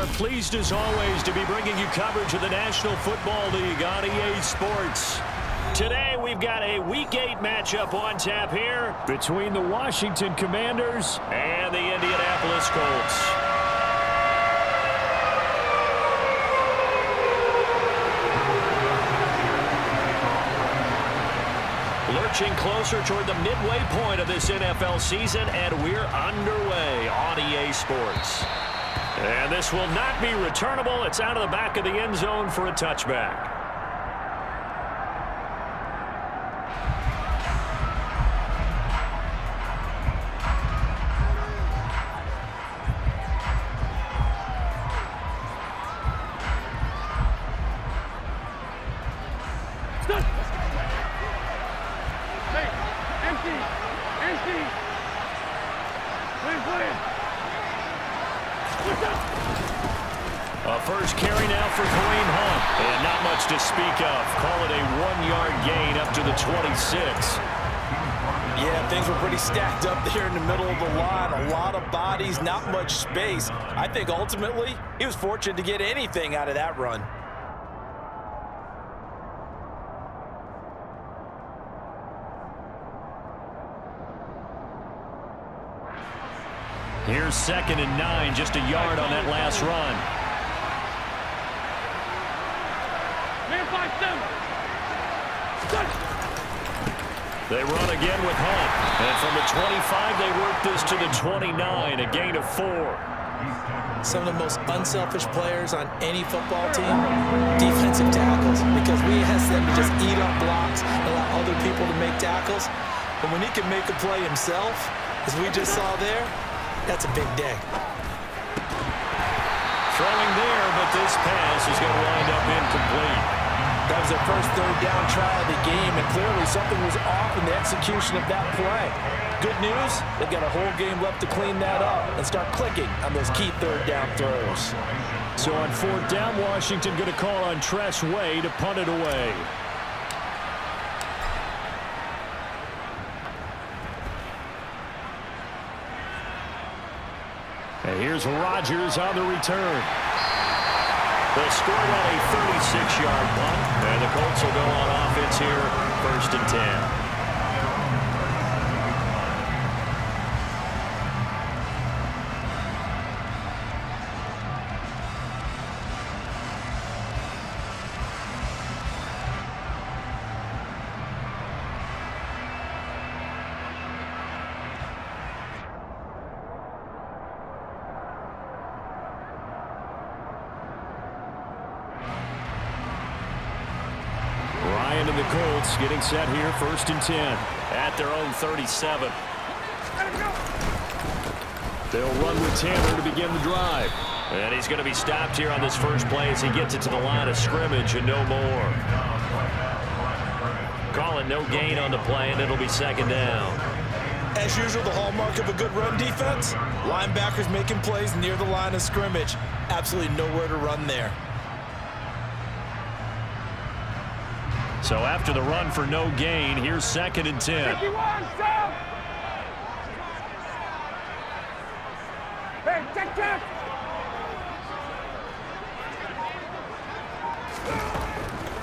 are pleased as always to be bringing you coverage of the National Football League on EA Sports. Today we've got a Week 8 matchup on tap here between the Washington Commanders and the Indianapolis Colts. Lurching closer toward the midway point of this NFL season, and we're underway on EA Sports. And this will not be returnable. It's out of the back of the end zone for a touchback. A first carry now for Kareem Hunt. And not much to speak of. Call it a 1-yard gain up to the 26. Yeah, things were pretty stacked up there in the middle of the line. A lot of bodies, not much space. I think ultimately he was fortunate to get anything out of that run. Here's 2nd and 9, just a yard on that last run. They run again with Hunt. And from the 25, they work this to the 29, a gain of 4. Some of the most unselfish players on any football team, defensive tackles, because we ask them to just eat up blocks, allow other people to make tackles. But when he can make a play himself, as we just saw there, that's a big day. Throwing there, but this pass is going to wind up incomplete. That was their first third down try of the game, and clearly something was off in the execution of that play. Good news, they've got a whole game left to clean that up and start clicking on those key third down throws. So on 4th down, Washington going to call on Tress Way to punt it away. And here's Rodgers on the return. They'll score on a 36-yard punt, and the Colts will go on offense here, 1st and 10. And the Colts getting set here, 1st and 10 at their own 37. They'll run with Tanner to begin the drive. And he's going to be stopped here on this first play as he gets it to the line of scrimmage and no more. Calling no gain on the play, and it'll be 2nd down. As usual, the hallmark of a good run defense, linebackers making plays near the line of scrimmage. Absolutely nowhere to run there. So after the run for no gain, here's 2nd and 10. 51, Sam! Hey, check!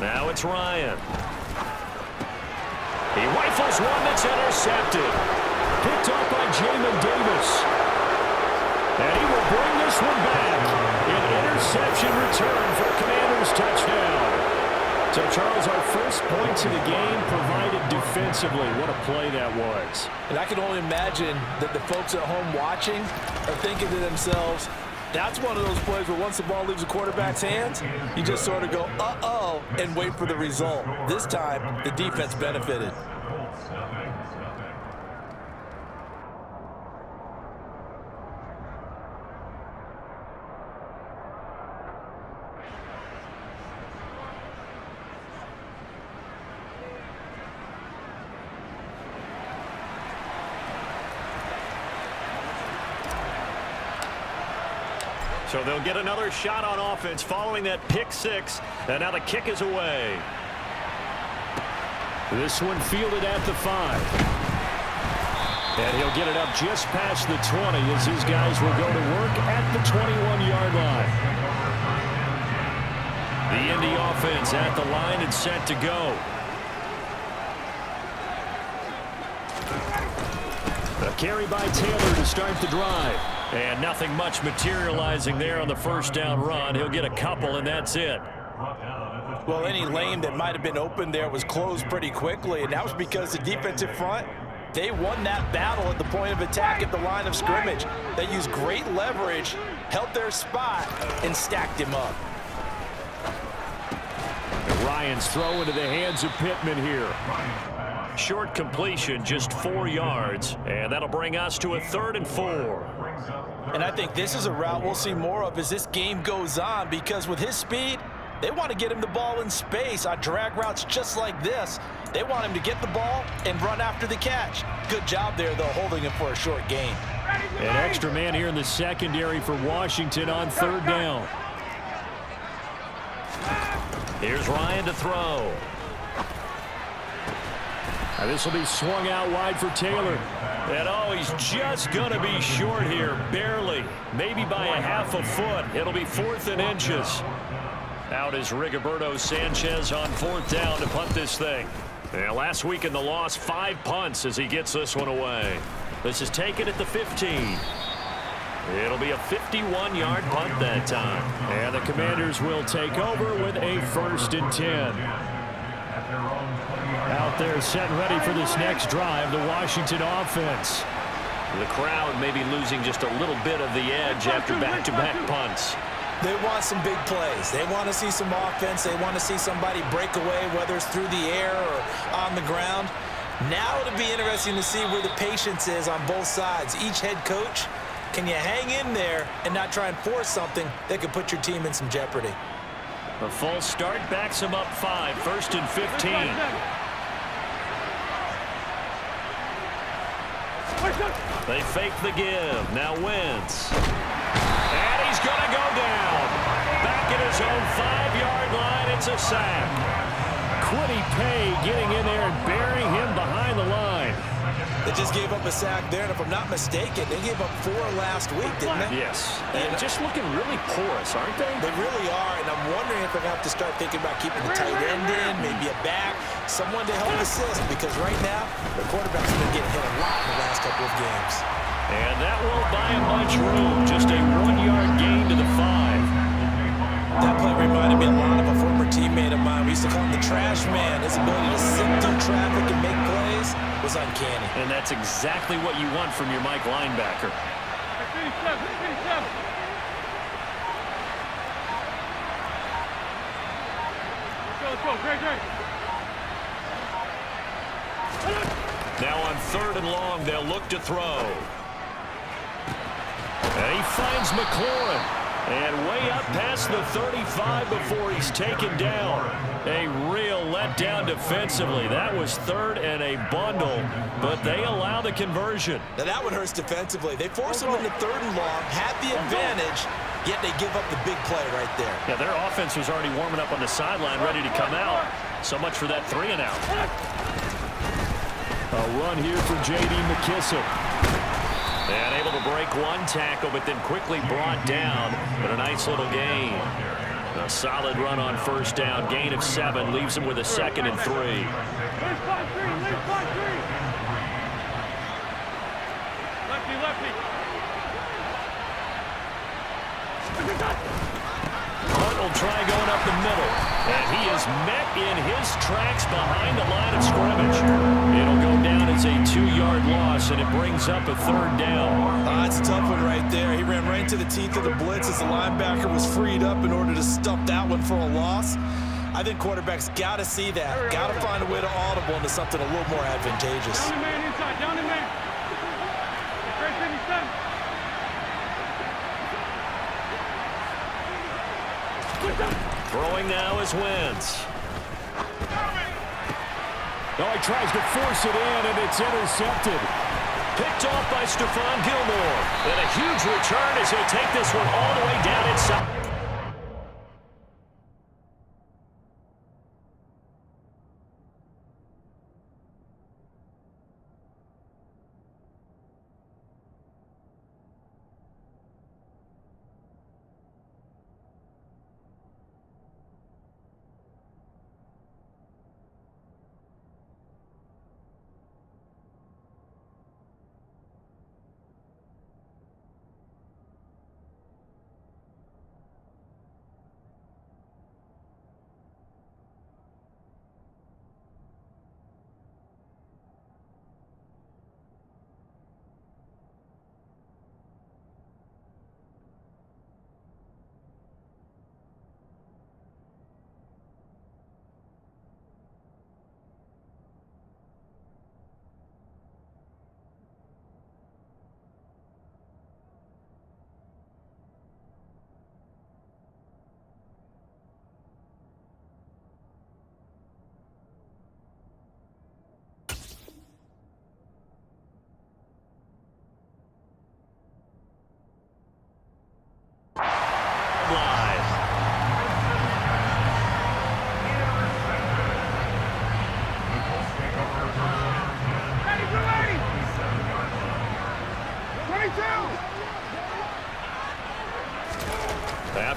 Now it's Ryan. He rifles one that's intercepted. Picked up by Jamin Davis. And he will bring this one back. An interception return for a Commanders touchdown. So, Charles, our first points of the game provided defensively. What a play that was. And I can only imagine that the folks at home watching are thinking to themselves, that's one of those plays where once the ball leaves the quarterback's hands, you just sort of go, uh-oh, and wait for the result. This time, the defense benefited. So they'll get another shot on offense following that pick six. And now the kick is away. This one fielded at the 5. And he'll get it up just past the 20 as his guys will go to work at the 21-yard line. The Indy offense at the line and set to go. A carry by Taylor to start the drive. And nothing much materializing there on the first down run. He'll get a couple, and that's it. Well, any lane that might have been open there was closed pretty quickly, and that was because the defensive front, they won that battle at the point of attack at the line of scrimmage. They used great leverage, held their spot, and stacked him up. And Ryan's throw into the hands of Pittman here. Short completion, just 4 yards, and that'll bring us to a 3rd and 4. And I think this is a route we'll see more of as this game goes on, because with his speed, they want to get him the ball in space on drag routes just like this. They want him to get the ball and run after the catch. Good job there, though, holding him for a short gain. An extra man here in the secondary for Washington on 3rd down. Here's Ryan to throw. This will be swung out wide for Taylor. And oh, he's just going to be short here, barely. Maybe by a half a foot. It'll be 4th and inches. Out is Rigoberto Sanchez on 4th down to punt this thing. And last week in the loss, 5 punts as he gets this one away. This is taken at the 15. It'll be a 51-yard punt that time. And the Commanders will take over with a 1st and 10. Out there set and ready for this next drive, the Washington offense. The crowd may be losing just a little bit of the edge after back-to-back punts. They want some big plays. They want to see some offense. They want to see somebody break away, whether it's through the air or on the ground. Now it'll be interesting to see where the patience is on both sides. Each head coach, can you hang in there and not try and force something that could put your team in some jeopardy? A false start backs him up 5, 1st and 15. They fake the give. Now Wentz. And he's going to go down. Back at his own 5-yard line. It's a sack. Quiddy Pay getting in there and burying him behind the line. They just gave up a sack there, and if I'm not mistaken, they gave up 4 last week, didn't they? Yes. And just looking really porous, aren't they? They really are, and I'm wondering if they're going to have to start thinking about keeping the tight end in, maybe a back, someone to help assist, because right now, the quarterback's been getting hit a lot in the last couple of games. And that won't buy him much room. Just a 1-yard gain to the 5. That play reminded me a lot of a former teammate of mine. We used to call him the trash man. His ability to sit through traffic and make plays was uncanny. And that's exactly what you want from your Mike linebacker. Now on 3rd and long, they'll look to throw. And he finds McLaurin. And way up past the 35 before he's taken down. A real letdown defensively. That was 3rd and a bundle, but they allow the conversion. Now that one hurts defensively. They force him into 3rd and long, had the advantage, yet they give up the big play right there. Yeah, their offense was already warming up on the sideline, ready to come out. So much for that 3 and out. A run here for J.D. McKissick. And able to break 1 tackle, but then quickly brought down. But a nice little gain. A solid run on 1st down. Gain of 7 leaves him with a 2nd and 3. Hunt will try going up the middle. And he is met in his tracks behind the line of scrimmage. It'll go down as a 2-yard loss, and it brings up a 3rd down. That's a tough one right there. He ran right into the teeth of the blitz as the linebacker was freed up in order to stuff that one for a loss. I think quarterbacks got to see that. Got to find a way to audible into something a little more advantageous. Down the man inside, down the man. Throwing now is Wentz. Oh, he tries to force it in, and it's intercepted. Picked off by Stephon Gilmore. And a huge return as he'll take this one all the way down inside.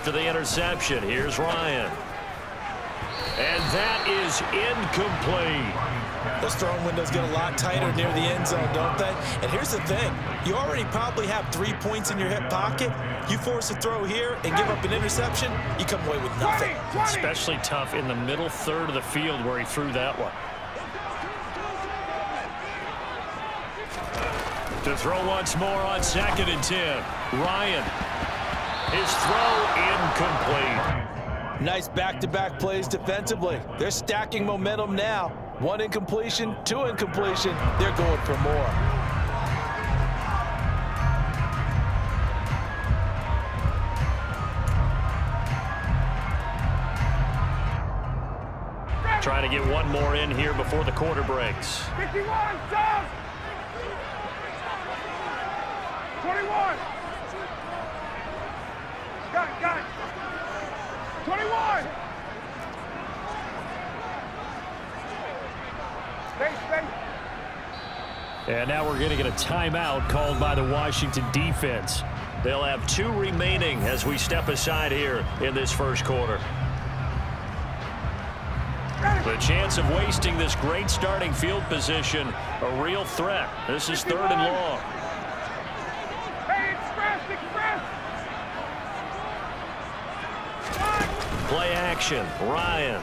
after the interception. Here's Ryan. And that is incomplete. Those throwing windows get a lot tighter near the end zone, don't they? And here's the thing. You already probably have 3 points in your hip pocket. You force a throw here and give up an interception, you come away with nothing. Especially tough in the middle third of the field where he threw that one. To throw once more on 2nd and 10. Ryan. His throw incomplete. Nice back-to-back plays defensively. They're stacking momentum now. 1 incompletion, 2 incompletion. They're going for more. Trying to get one more in here before the quarter breaks. 51, down. 21. Got it. 21. Space. And now we're going to get a timeout called by the Washington defense. They'll have 2 remaining as we step aside here in this first quarter. The chance of wasting this great starting field position, a real threat. This is 3rd and long. Hey, express. Play action, Ryan.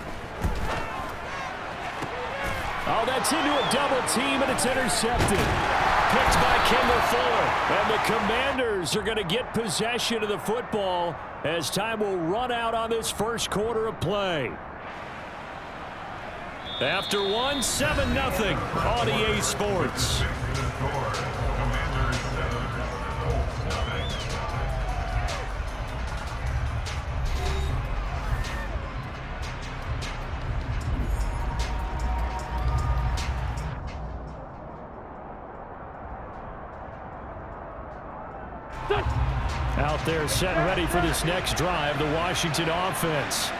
Oh, that's into a double team, and it's intercepted. Picked by Kendall Fuller. And the Commanders are going to get possession of the football as time will run out on this first quarter of play. After 1, 7-0 on EA Sports. Out there set and ready for this next drive, the Washington offense.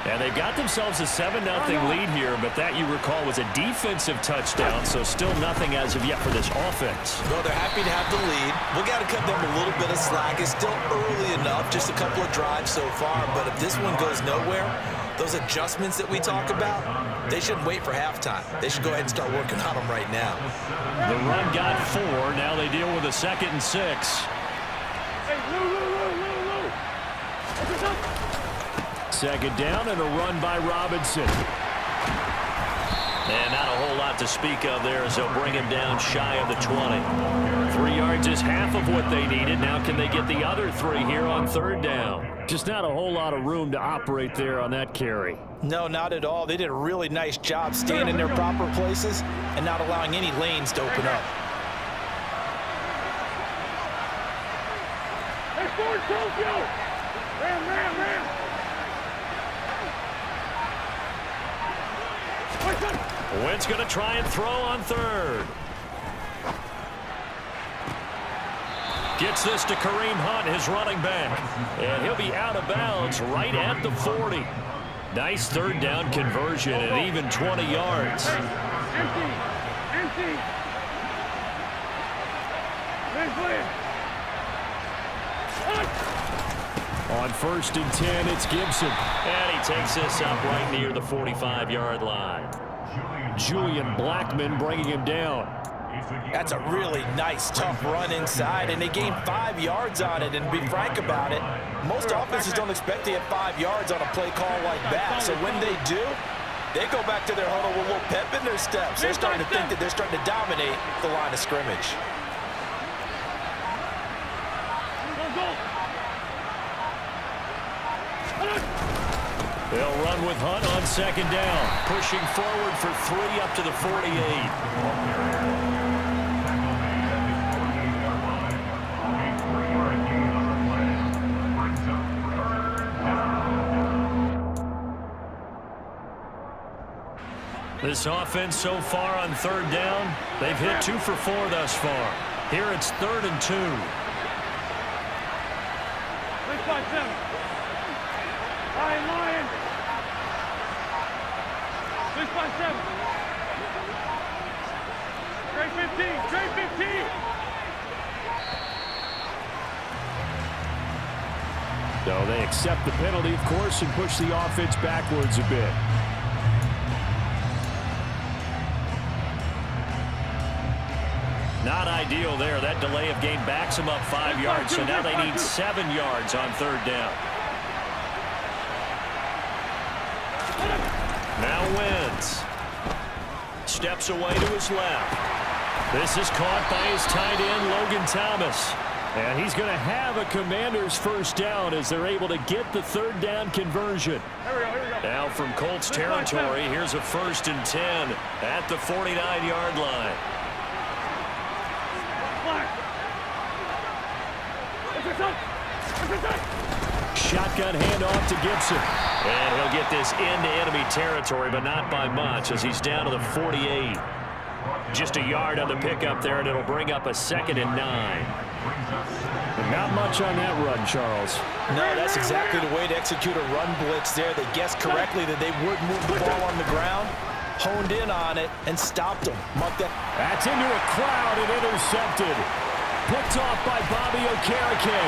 And they've got themselves a 7-0 lead here, but that, you recall, was a defensive touchdown, so still nothing as of yet for this offense. Well, they're happy to have the lead. We got to cut them a little bit of slack. It's still early enough, just a couple of drives so far, but if this one goes nowhere, those adjustments that we talk about, they shouldn't wait for halftime. They should go ahead and start working on them right now. The run got 4. Now they deal with a 2nd and 6. Hey, Lou. 2nd down and a run by Robinson. And not a whole lot to speak of there as they'll bring him down shy of the 20. 3 yards is half of what they needed. Now can they get the other 3 here on 3rd down? Just not a whole lot of room to operate there on that carry. No, not at all. They did a really nice job staying in their proper places and not allowing any lanes to open up. Hey, Ford, Tokyo. Ram. Wentz going to try and throw on 3rd. Gets this to Kareem Hunt, his running back. And he'll be out of bounds right at the 40. Nice 3rd down conversion and even 20 yards. Empty. On 1st and 10, it's Gibson. And he takes this up right near the 45-yard line. Julian Blackmon bringing him down. That's a really nice, tough run inside, and they gained 5 yards on it. And to be frank about it, most offenses don't expect to get 5 yards on a play call like that. So when they do, they go back to their huddle with a little pep in their steps. They're starting to think that they're starting to dominate the line of scrimmage. They'll run with Hunt on 2nd down. Pushing forward for 3 up to the 48. This offense so far on 3rd down, they've hit 2 for 4 thus far. Here it's 3rd and 2. 3-5-7. Lion. 6-5-7. Straight 15. So they accept the penalty, of course, and push the offense backwards a bit. Not ideal there. That delay of game backs them up 5 yards, so now they need 7 yards on third down. Now Wentz. Steps away to his left. This is caught by his tight end, Logan Thomas. And he's going to have a Commanders first down as they're able to get the third down conversion. Now from Colts territory, here's a 1st and 10 at the 49-yard line. Shotgun handoff to Gibson. And he'll get this into enemy territory, but not by much as he's down to the 48. Just a yard on the pickup there, and it'll bring up a 2nd and 9. And not much on that run, Charles. No, that's exactly the way to execute a run blitz there. They guessed correctly that they would move the ball on the ground, honed in on it, and stopped them. Mark that. That's into a crowd and intercepted. Picked off by Bobby Okereke.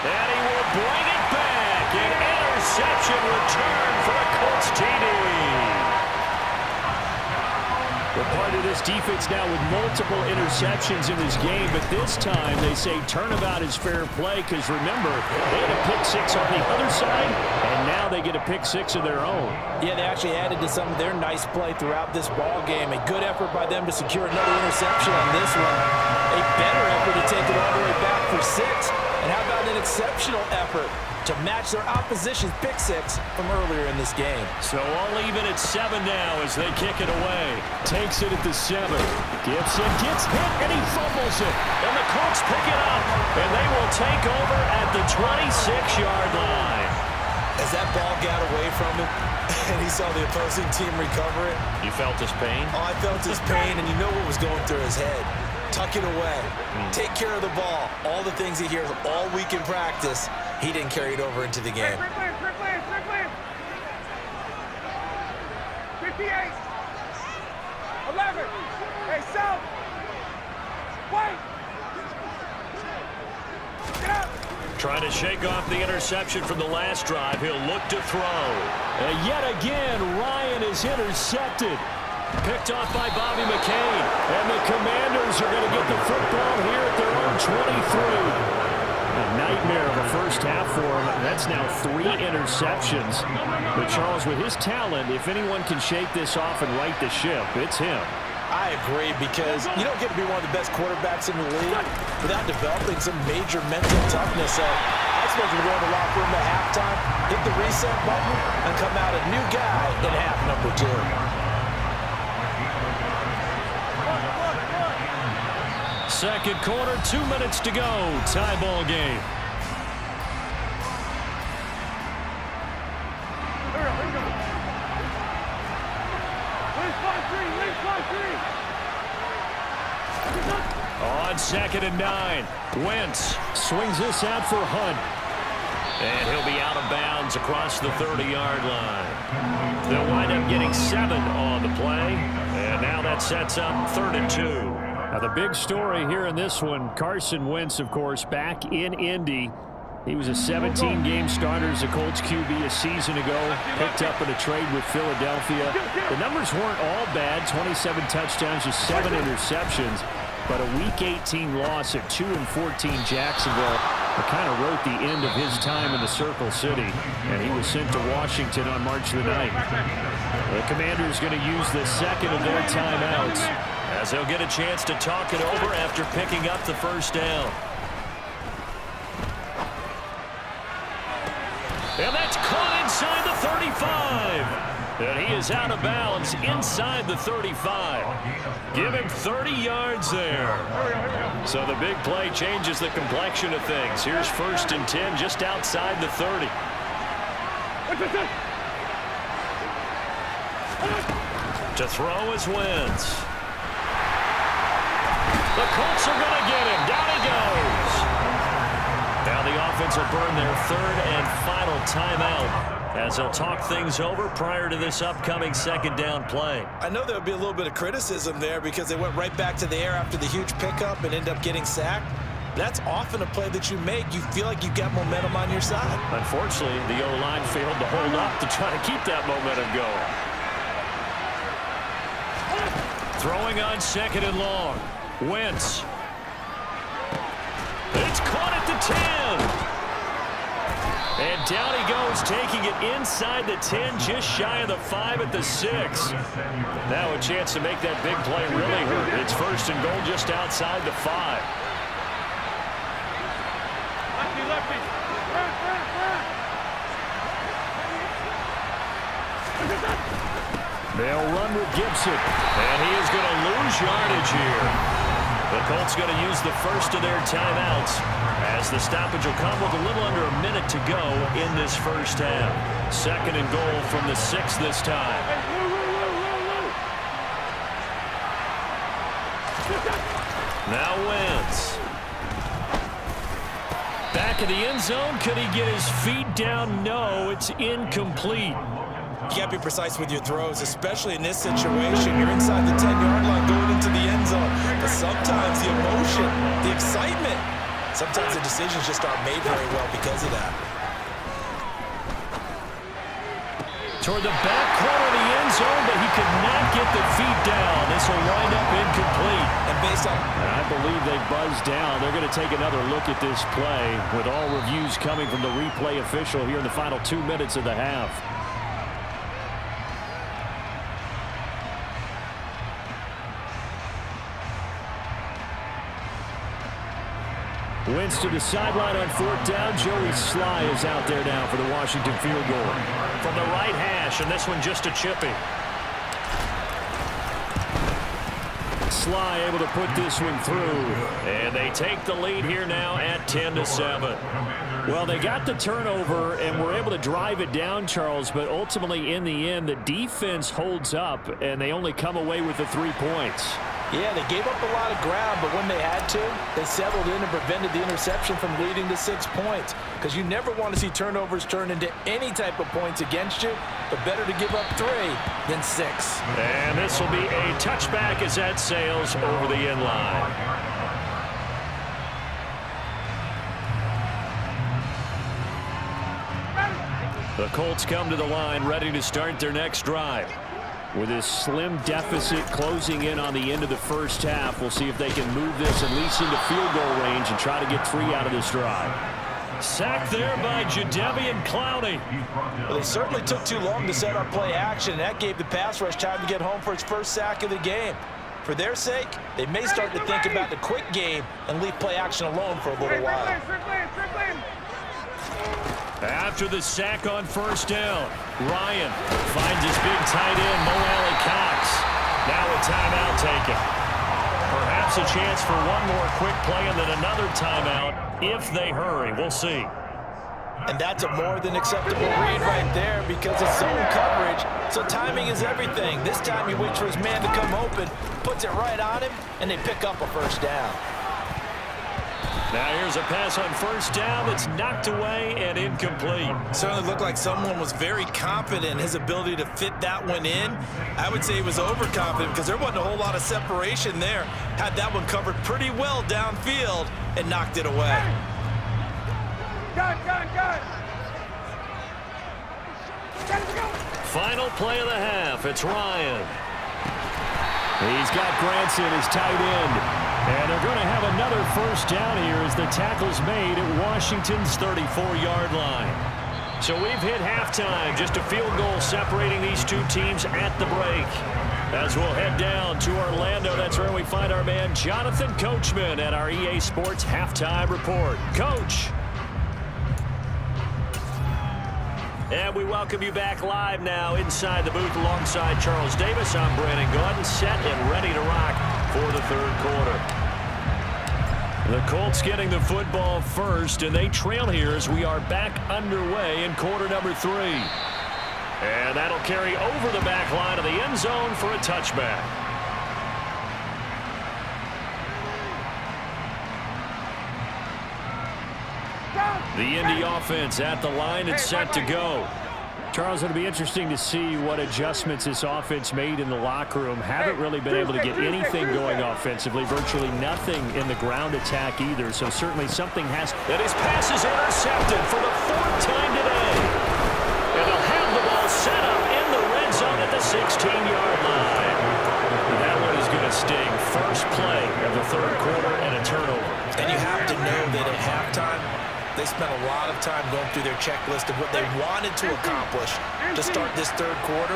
And he will bring it back. An interception return for a Colts TD. We're part of this defense now with multiple interceptions in this game, but this time they say turnabout is fair play because, remember, they had a pick 6 on the other side, and now they get a pick 6 of their own. Yeah, they actually added to some of their nice play throughout this ball game. A good effort by them to secure another interception on this one. A better effort to take it all the way back for 6. And how about an exceptional effort to match their opposition's pick 6 from earlier in this game. So all even at 7 now as they kick it away. Takes it at the 7. Gibson gets hit and he fumbles it. And the Colts pick it up. And they will take over at the 26-yard line. As that ball got away from him and he saw the opposing team recover it. You felt his pain? Oh, I felt his pain, and you know what was going through his head. Tuck it away. Take care of the ball. All the things he hears all week in practice, he didn't carry it over into the game. 58. Hey, South. Wait. Get up. Trying to shake off the interception from the last drive. He'll look to throw. And yet again, Ryan is intercepted. Picked off by Bobby McCain. And the Commanders are going to get the football here at their own 23. A nightmare of a first half for him. That's now 3 interceptions. But Charles, with his talent, if anyone can shake this off and right the ship, it's him. I agree, because you don't get to be one of the best quarterbacks in the league without developing some major mental toughness. So I expect him to go in the locker room at halftime, hit the reset button, and come out a new guy in half number 2. Second quarter, 2 minutes to go. Tie ball game. On 2nd and 9, Wentz swings this out for Hunt. And he'll be out of bounds across the 30-yard line. They'll wind up getting 7 on the play. And now that sets up 3rd and 2. Now the big story here in this one, Carson Wentz, of course, back in Indy. He was a 17-game starter as a Colts QB a season ago, picked up in a trade with Philadelphia. The numbers weren't all bad, 27 touchdowns, just 7 interceptions. But a Week 18 loss at 2-14 Jacksonville kind of wrote the end of his time in the Circle City. And he was sent to Washington on March the 9th. The Commanders going to use the second of their timeouts as they'll get a chance to talk it over after picking up the first down. And that's caught inside the 35. And he is out of bounds inside the 35. Give him 30 yards there. So the big play changes the complexion of things. Here's 1st and 10 just outside the 30. To throw is Wentz. The Colts are going to get him. Down he goes. Now the offense will burn their 3rd and final timeout as they'll talk things over prior to this upcoming 2nd down play. I know there'll be a little bit of criticism there because they went right back to the air after the huge pickup and ended up getting sacked. That's often a play that you make. You feel like you've got momentum on your side. Unfortunately, the O-line failed to hold up to try to keep that momentum going. Throwing on 2nd and long. Wentz. It's caught at the 10. And down he goes, taking it inside the 10, just shy of the 5 at the 6. Now a chance to make that big play really hurt. It's 1st and goal just outside the 5. Lefty. They'll run with Gibson, and he is going to lose yardage here. The Colts going to use the first of their timeouts as the stoppage will come with a little under a minute to go in this first half. 2nd and goal from the 6 this time. Now Wentz. Back in the end zone. Could he get his feet down? No, it's incomplete. You got to be precise with your throws, especially in this situation. You're inside the 10-yard line going into the end zone. But sometimes the emotion, the excitement, sometimes the decisions just aren't made very well because of that. Toward the back corner of the end zone, but he could not get the feet down. This will wind up incomplete. And based on... I believe they buzzed down. They're going to take another look at this play with all reviews coming from the replay official here in the final 2 minutes of the half. Wentz to the sideline on 4th down. Joey Sly is out there now for the Washington field goal. From the right hash, and this one just a chippy. Sly able to put this one through. And they take the lead here now at 10-7. Well, they got the turnover and were able to drive it down, Charles, but ultimately in the end, the defense holds up, and they only come away with the 3 points. Yeah, they gave up a lot of ground, but when they had to, they settled in and prevented the interception from leading to 6 points. Because you never want to see turnovers turn into any type of points against you, but better to give up 3 than 6. And this will be a touchback as that sails over the end line. The Colts come to the line ready to start their next drive. With this slim deficit closing in on the end of the first half, we'll see if they can move this at least into field goal range and try to get 3 out of this drive. Sacked there by Jadeveon Clowney. Well, they certainly took too long to set up play action, and that gave the pass rush time to get home for its first sack of the game. For their sake, they may start to think about the quick game and leave play action alone for a little while. After the sack on 1st down, Ryan finds his big tight end, Mo Alley-Cox. Now a timeout taken. Perhaps a chance for one more quick play and then another timeout if they hurry. We'll see. And that's a more than acceptable read right there because it's zone coverage, so timing is everything. This time he waits for his man to come open, puts it right on him, and they pick up a 1st down. Now here's a pass on 1st down that's knocked away and incomplete. Certainly looked like someone was very confident in his ability to fit that one in. I would say he was overconfident because there wasn't a whole lot of separation there. Had that one covered pretty well downfield and knocked it away. Gun. Final play of the half. It's Ryan. He's got Granson, his tight end. And they're going to have another 1st down here as the tackle's made at Washington's 34-yard line. So we've hit halftime. Just a field goal separating these two teams at the break. As we'll head down to Orlando, that's where we find our man Jonathan Coachman at our EA Sports Halftime Report. Coach. And we welcome you back live now inside the booth alongside Charles Davis. I'm Brandon Gordon, set and ready to rock for the 3rd quarter. The Colts getting the football first, and they trail here as we are back underway in quarter number 3. And that'll carry over the back line of the end zone for a touchback. The Indy offense at the line and set to go. Charles, it'll be interesting to see what adjustments this offense made in the locker room. Haven't really been able to get anything going offensively, virtually nothing in the ground attack either, so certainly something has. And his pass is intercepted for the 4th time today. And they'll have the ball set up in the red zone at the 16-yard line. That one is going to sting. First play of the 3rd quarter and a turnover. And you have to know that at halftime, they spent a lot of time going through their checklist of what they wanted to accomplish to start this 3rd quarter.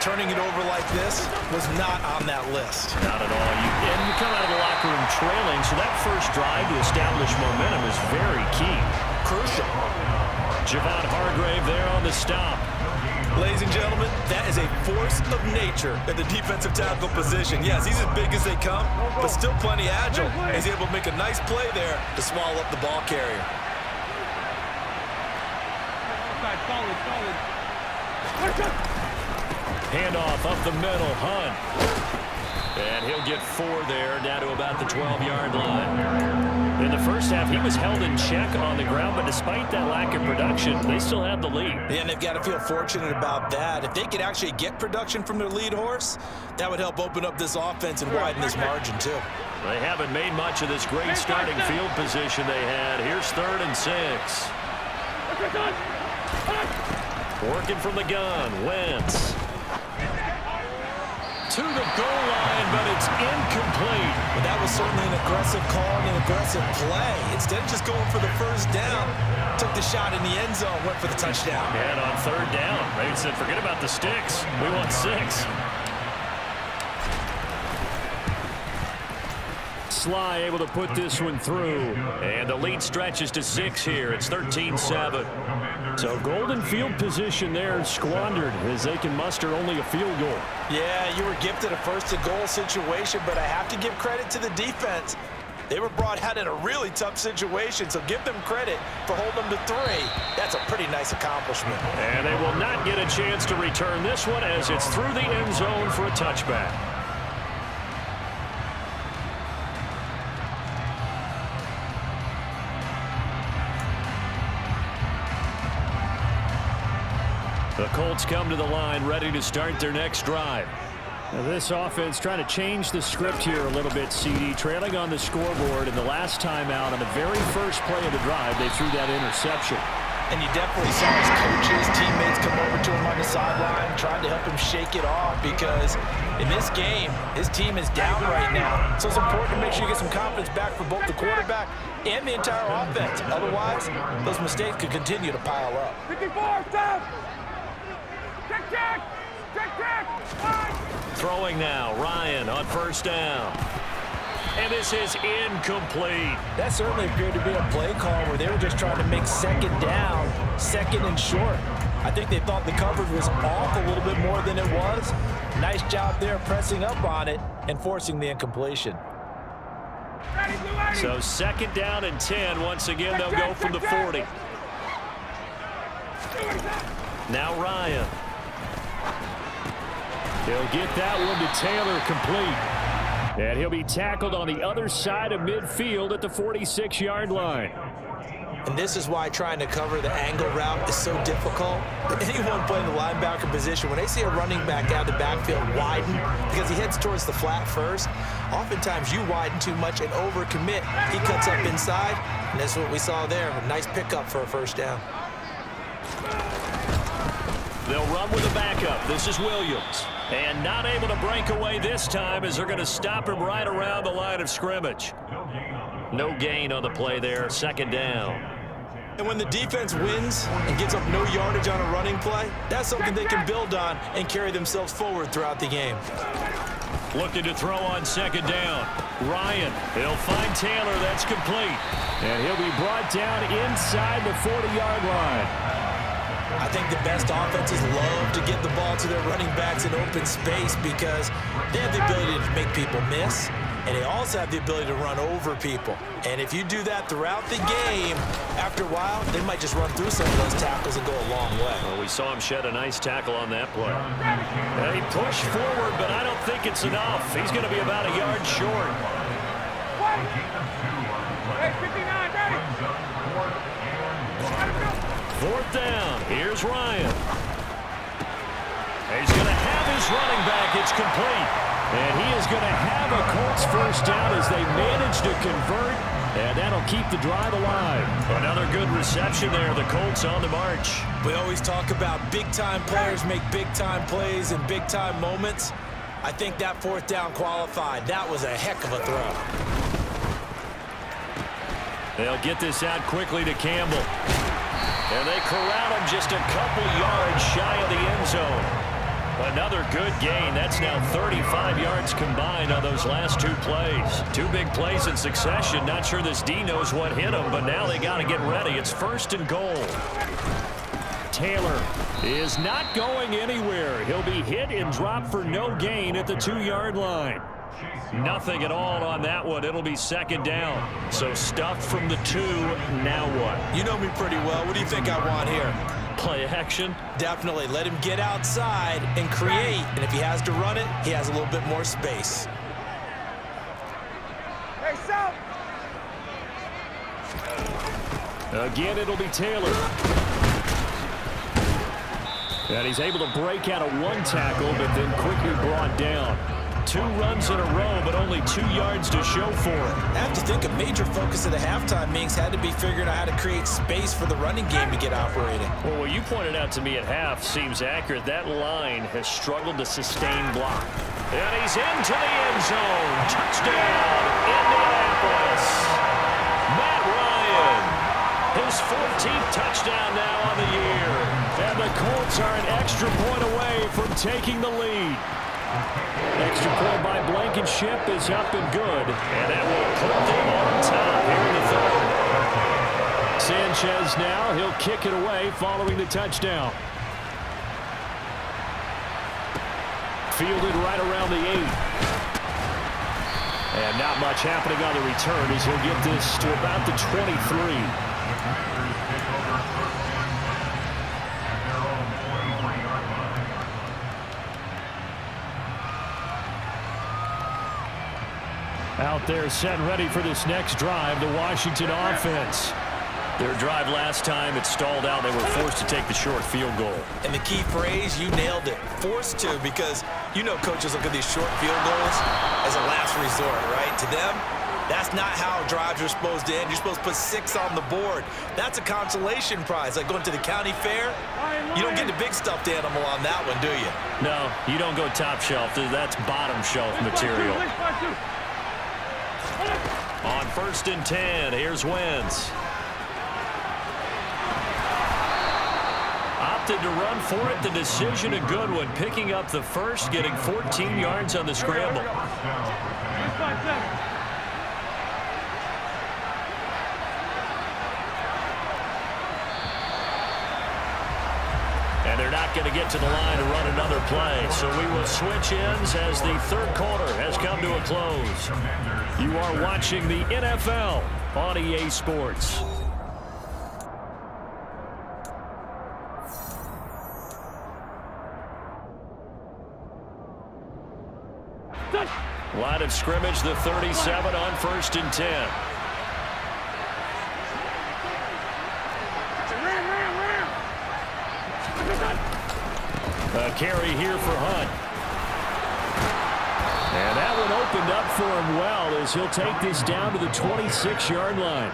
Turning it over like this was not on that list. Not at all. You come out of the locker room trailing, so that first drive to establish momentum is very key. Crucial. Javon Hargrave there on the stop. Ladies and gentlemen, that is a force of nature at the defensive tackle position. Yes, he's as big as they come, but still plenty agile. He's able to make a nice play there to swallow up the ball carrier. Handoff up the middle, Hunt. And he'll get 4 there, down to about the 12-yard line. In the first half, he was held in check on the ground, but despite that lack of production, they still have the lead. Yeah, and they've got to feel fortunate about that. If they could actually get production from their lead horse, that would help open up this offense and widen this margin, too. They haven't made much of this great starting field position they had. Here's 3rd and 6. Working from the gun, Wentz. To the goal line, but it's incomplete. But that was certainly an aggressive call and an aggressive play. Instead of just going for the first down, took the shot in the end zone, went for the touchdown. And on 3rd down, they said, forget about the sticks. We want 6. Sly able to put this one through. And the lead stretches to 6 here. It's 13-7. So golden field position there squandered as they can muster only a field goal. Yeah, you were gifted a first-and-goal situation, but I have to give credit to the defense. They were brought out in a really tough situation, so give them credit for holding them to 3. That's a pretty nice accomplishment. And they will not get a chance to return this one as it's through the end zone for a touchback. The Colts come to the line ready to start their next drive. Now this offense trying to change the script here a little bit, CD. Trailing on the scoreboard, and the last time out on the very first play of the drive, they threw that interception. And you definitely saw his coaches, teammates come over to him on the sideline, trying to help him shake it off because in this game, his team is down right now. So it's important to make sure you get some confidence back for both the quarterback and the entire offense. Otherwise, those mistakes could continue to pile up. 54, stop! Check! Throwing now, Ryan on 1st down. And this is incomplete. That certainly appeared to be a play call where they were just trying to make 2nd down, 2nd and short. I think they thought the coverage was off a little bit more than it was. Nice job there pressing up on it and forcing the incompletion. So 2nd down and 10. Once again, they'll go from the 40. Now Ryan. He'll get that one to Taylor complete. And he'll be tackled on the other side of midfield at the 46-yard line. And this is why trying to cover the angle route is so difficult. Anyone playing the linebacker position, when they see a running back out of the backfield widen because he heads towards the flat first, oftentimes you widen too much and overcommit. He cuts up inside, and that's what we saw there. A nice pickup for a 1st down. They'll run with a backup. This is Williams. And not able to break away this time as they're going to stop him right around the line of scrimmage. No gain on the play there, 2nd down. And when the defense wins and gets up no yardage on a running play, that's something they can build on and carry themselves forward throughout the game. Looking to throw on 2nd down. Ryan, he'll find Taylor. That's complete. And he'll be brought down inside the 40-yard line. I think the best offenses love to get the ball to their running backs in open space because they have the ability to make people miss, and they also have the ability to run over people. And if you do that throughout the game, after a while, they might just run through some of those tackles and go a long way. Well, we saw him shed a nice tackle on that play. And he pushed forward, but I don't think it's enough. He's going to be about a yard short. Hey, 59, ready! 4th down. Here's Ryan. He's going to have his running back. It's complete. And he is going to have a Colts first down as they manage to convert. And that'll keep the drive alive. Another good reception there. The Colts on the march. We always talk about big-time players make big-time plays in big-time moments. I think that fourth down qualified. That was a heck of a throw. They'll get this out quickly to Campbell. And they corral him just a couple yards shy of the end zone. Another good gain. That's now 35 yards combined on those last two plays. Two big plays in succession. Not sure this D knows what hit him, but now they got to get ready. It's 1st and goal. Taylor is not going anywhere. He'll be hit and dropped for no gain at the 2-yard line. Nothing at all on that one. It'll be 2nd down. So stuffed from the 2. Now what? You know me pretty well. What do you think I want here? Play action? Definitely. Let him get outside and create. And if he has to run it, he has a little bit more space. Hey, South! Again, it'll be Taylor. And he's able to break out of one tackle, but then quickly brought down. 2 runs in a row, but only 2 yards to show for it. I have to think a major focus of the halftime meetings had to be figuring out how to create space for the running game to get operating. Well, what you pointed out to me at half seems accurate. That line has struggled to sustain block. And he's into the end zone. Touchdown, Indianapolis. Matt Ryan, his 14th touchdown now on the year. And the Colts are an extra point away from taking the lead. Extra point by Blankenship is up and good. And that will put them on top here in the 3rd. Sanchez now, he'll kick it away following the touchdown. Fielded right around the 8. And not much happening on the return as he'll get this to about the 23. Out there set and ready for this next drive, the Washington offense. Their drive last time, it stalled out. They were forced to take the short field goal. And the key phrase, you nailed it. Forced to, because you know coaches look at these short field goals as a last resort, right? To them, that's not how drives are supposed to end. You're supposed to put 6 on the board. That's a consolation prize, like going to the county fair. You don't get the big stuffed animal on that one, do you? No, you don't go top shelf. That's bottom shelf material. On 1st and 10, here's Wentz. Opted to run for it. The decision a good one. Picking up the first, getting 14 yards on the scramble. And they're not going to get to the line to run another play. So we will switch ends as the 3rd quarter has come to a close. You are watching the NFL on EA Sports. Line of scrimmage, the 37 on 1st and 10. A carry here for Hunt. And that one opened up for him well as he'll take this down to the 26-yard line.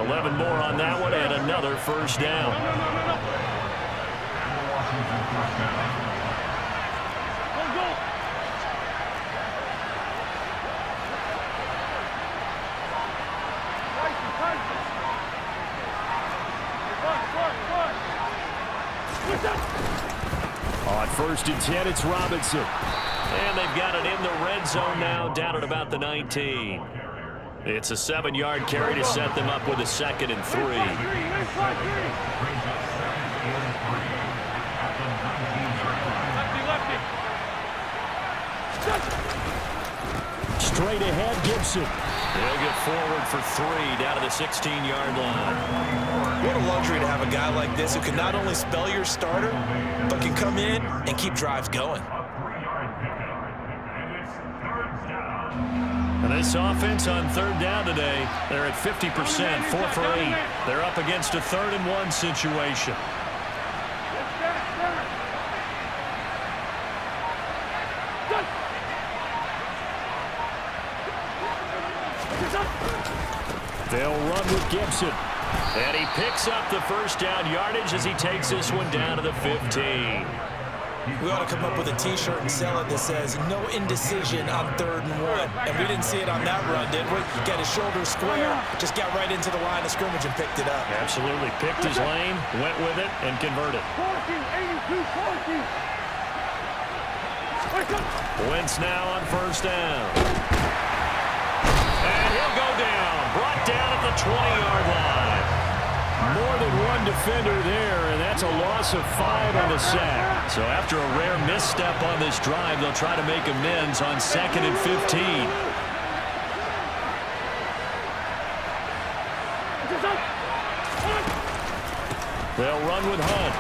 11 more on that one and another first down. On 1st and 10, it's Robinson. And they've got it in the red zone now, down at about the 19. It's a 7-yard carry to set them up with a 2nd and 3. Straight ahead, Gibson. They'll get forward for 3 down to the 16-yard line. What a luxury to have a guy like this who can not only spell your starter, but can come in and keep drives going. And this offense on 3rd down today, they're at 50%, 4 for 8. They're up against a 3rd and 1 situation. They'll run with Gibson. And he picks up the first down yardage as he takes this one down to the 15. We ought to come up with a T-shirt and sell it that says, no indecision on 3rd and 1. And we didn't see it on that run, did we? Got his shoulder square, just got right into the line of scrimmage and picked it up. Absolutely. Picked his lane, went with it, and converted. 42, 40. Wentz now on first down. And he'll go down. Brought down at the 20-yard line. More than one defender there, and that's a loss of 5 on the sack. So after a rare misstep on this drive, they'll try to make amends on 2nd and 15. They'll run with Hunt.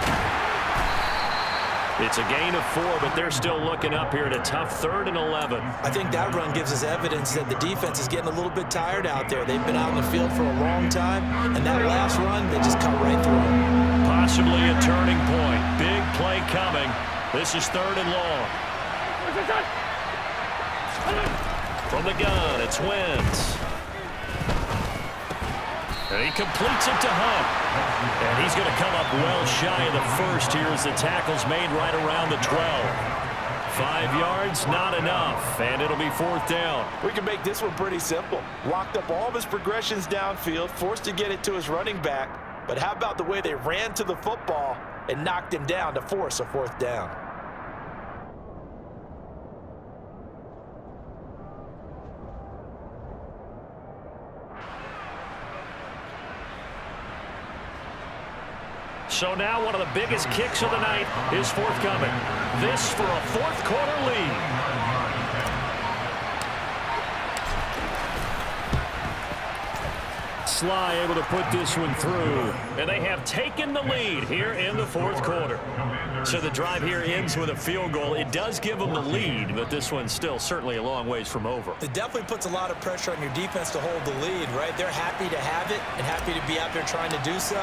It's a gain of 4, but they're still looking up here at a tough 3rd and 11. I think that run gives us evidence that the defense is getting a little bit tired out there. They've been out in the field for a long time, and that last run, they just cut right through them. Possibly a turning point. Big play coming. This is 3rd and long. From the gun, it's Wentz. And he completes it to Hunt. And he's going to come up well shy of the first here as the tackle's made right around the 12. 5 yards, not enough, and it'll be 4th down. We can make this one pretty simple. Locked up all of his progressions downfield, forced to get it to his running back. But how about the way they ran to the football and knocked him down to force a 4th down? So now one of the biggest kicks of the night is forthcoming. This for a 4th quarter lead. Sly able to put this one through. And they have taken the lead here in the 4th quarter. So the drive here ends with a field goal. It does give them the lead, but this one's still certainly a long ways from over. It definitely puts a lot of pressure on your defense to hold the lead, right? They're happy to have it and happy to be out there trying to do so.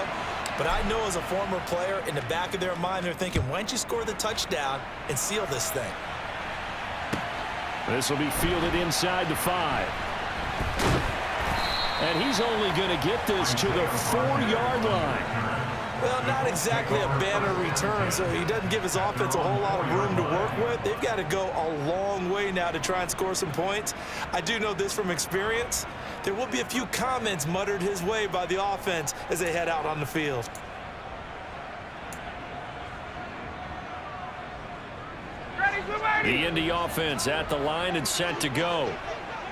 But I know as a former player, in the back of their mind, they're thinking, why don't you score the touchdown and seal this thing? This will be fielded inside the 5. And he's only going to get this to the 4-yard line. Well, not exactly a banner return, so he doesn't give his offense a whole lot of room to work with. They've got to go a long way now to try and score some points. I do know this from experience. There will be a few comments muttered his way by the offense as they head out on the field. The Indy offense at the line and set to go.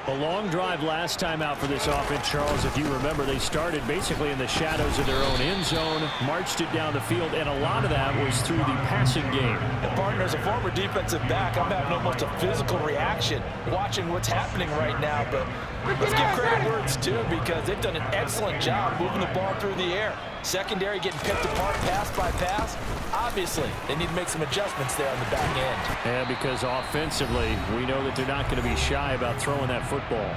A long drive last time out for this offense, Charles. If you remember, they started basically in the shadows of their own end zone, marched it down the field, and a lot of that was through the passing game. And partner, as a former defensive back, I'm having almost a physical reaction watching what's happening right now. But let's give credit where it's due, because they've done an excellent job moving the ball through the air. Secondary getting picked apart pass by pass. Obviously, they need to make some adjustments there on the back end. Yeah, because offensively, we know that they're not going to be shy about throwing that football.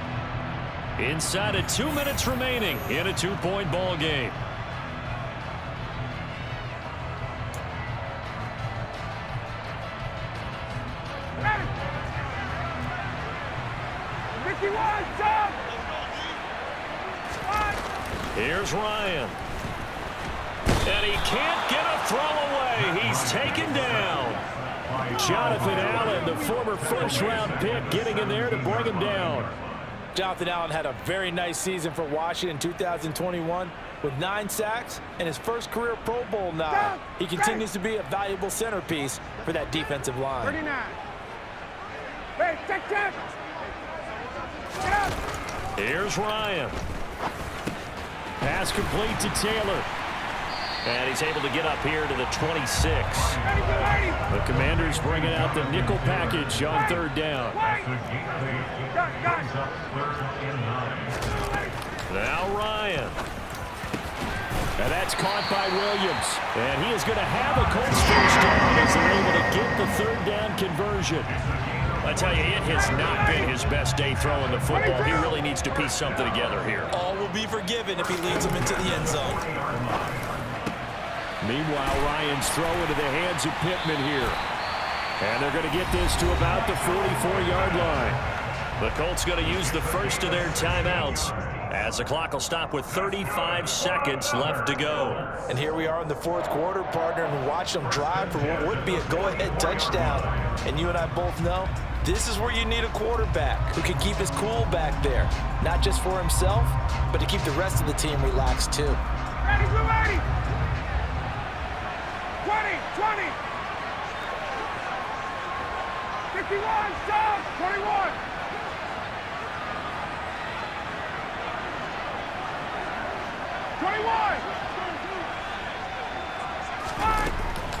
Inside of 2 minutes remaining in a 2-point ball game. Here's Ryan. And he can't get a throw away. He's taken down. Jonathan Allen, the former first-round pick, getting in there to bring him down. Jonathan Allen had a very nice season for Washington in 2021 with 9 sacks and his first career Pro Bowl nod. He continues to be a valuable centerpiece for that defensive line. 39. Hey, check. Get up. Here's Ryan. Pass complete to Taylor. And he's able to get up here to the 26. The Commanders bringing out the nickel package on 3rd down. Now Ryan. And that's caught by Williams. And he is going to have a Colts first down as they're able to get the 3rd down conversion. I tell you, it has not been his best day throwing the football. He really needs to piece something together here. All will be forgiven if he leads them into the end zone. Meanwhile, Ryan's throw into the hands of Pittman here. And they're going to get this to about the 44-yard line. The Colts going to use the first of their timeouts. as the clock will stop with 35 seconds left to go. And here we are in the fourth quarter, partner, and watch them drive for what would be a go-ahead touchdown. And you and I both know this is where you need a quarterback who can keep his cool back there, not just for himself, but to keep the rest of the team relaxed too. Ready, we're ready. 20, 51, stop, 21.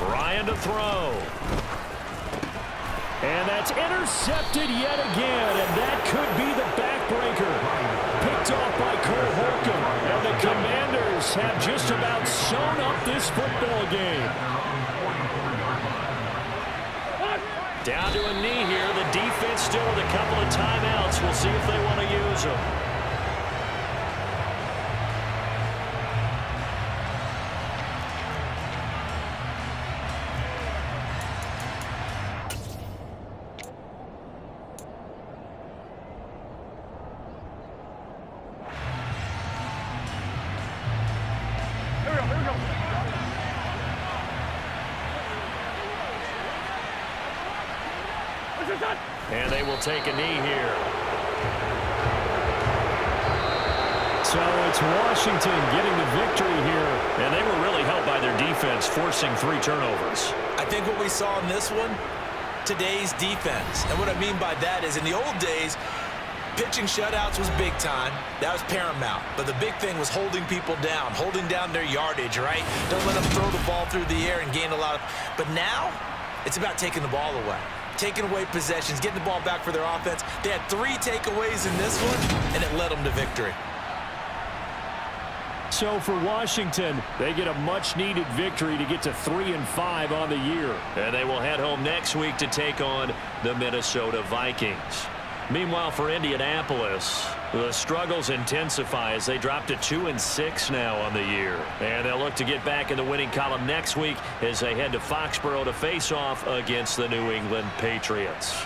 Ryan to throw. And that's intercepted yet again, and that could be the backbreaker. Picked off by Cole Holcomb, and the Commanders have just about sewn up this football game. Down to a knee here. The defense still with a couple of timeouts. We'll see if they want to use them. And they will take a knee here. So it's Washington getting the victory here. And they were really helped by their defense, forcing 3 turnovers. I think what we saw in this one, today's defense. And what I mean by that is in the old days, pitching shutouts was big time. That was paramount. But the big thing was holding people down, holding down their yardage, right? Don't let them throw the ball through the air and gain a lot of... But now, it's about taking the ball away. Taking away possessions, getting the ball back for their offense. They had 3 takeaways in this one, and it led them to victory. So for Washington, they get a much-needed victory to get to 3-5 on the year. And they will head home next week to take on the Minnesota Vikings. Meanwhile, for Indianapolis, the struggles intensify as they drop to 2-6 now on the year. And they'll look to get back in the winning column next week as they head to Foxborough to face off against the New England Patriots.